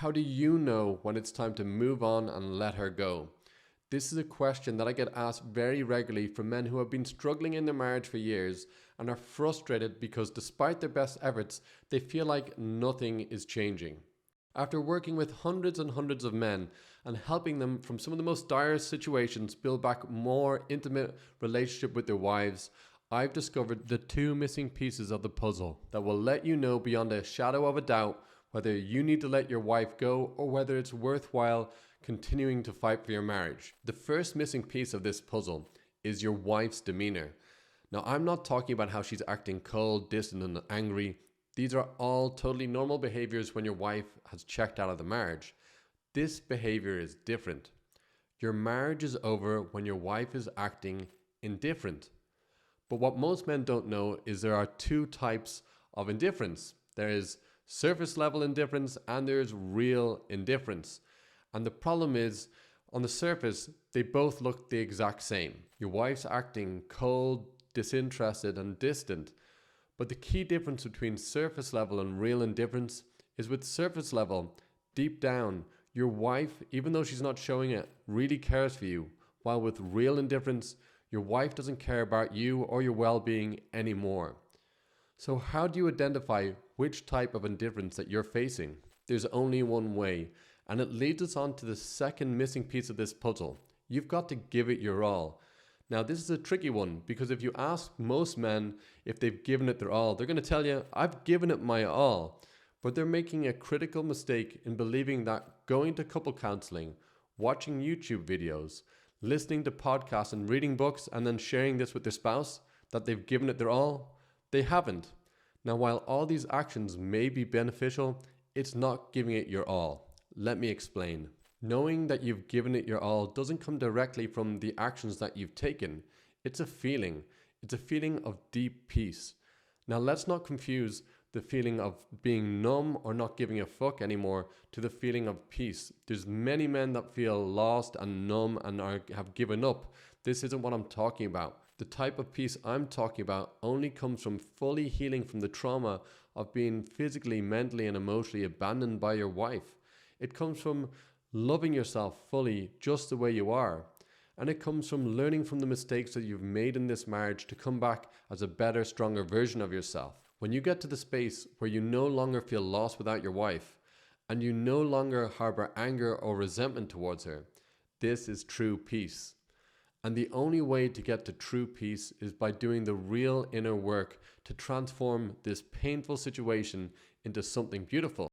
How do you know when it's time to move on and let her go? This is a question that I get asked very regularly from men who have been struggling in their marriage for years and are frustrated because despite their best efforts, they feel like nothing is changing. After working with hundreds and hundreds of men and helping them from some of the most dire situations build back more intimate relationship with their wives, I've discovered the two missing pieces of the puzzle that will let you know beyond a shadow of a doubt whether you need to let your wife go or whether it's worthwhile continuing to fight for your marriage. The first missing piece of this puzzle is your wife's demeanor. Now, I'm not talking about how she's acting cold, distant, and angry. These are all totally normal behaviors when your wife has checked out of the marriage. This behavior is different. Your marriage is over when your wife is acting indifferent. But what most men don't know is there are two types of indifference. There is surface level indifference and there's real indifference. And the problem is, on the surface, they both look the exact same. Your wife's acting cold, disinterested, and distant. But the key difference between surface level and real indifference is with surface level, deep down, your wife, even though she's not showing it, really cares for you. While with real indifference, your wife doesn't care about you or your well-being anymore. So how do you identify which type of indifference that you're facing? There's only one way, and it leads us on to the second missing piece of this puzzle. You've got to give it your all. Now, this is a tricky one because if you ask most men if they've given it their all, they're going to tell you, I've given it my all. But they're making a critical mistake in believing that going to couple counseling, watching YouTube videos, listening to podcasts and reading books and then sharing this with their spouse, that they've given it their all. They haven't. Now, while all these actions may be beneficial, it's not giving it your all. Let me explain. Knowing that you've given it your all doesn't come directly from the actions that you've taken. It's a feeling. It's a feeling of deep peace. Now, let's not confuse the feeling of being numb or not giving a fuck anymore to the feeling of peace. There's many men that feel lost and numb and have given up. This isn't what I'm talking about. The type of peace I'm talking about only comes from fully healing from the trauma of being physically, mentally, and emotionally abandoned by your wife. It comes from loving yourself fully just the way you are. And it comes from learning from the mistakes that you've made in this marriage to come back as a better, stronger version of yourself. When you get to the space where you no longer feel lost without your wife, and you no longer harbor anger or resentment towards her, this is true peace. And the only way to get to true peace is by doing the real inner work to transform this painful situation into something beautiful.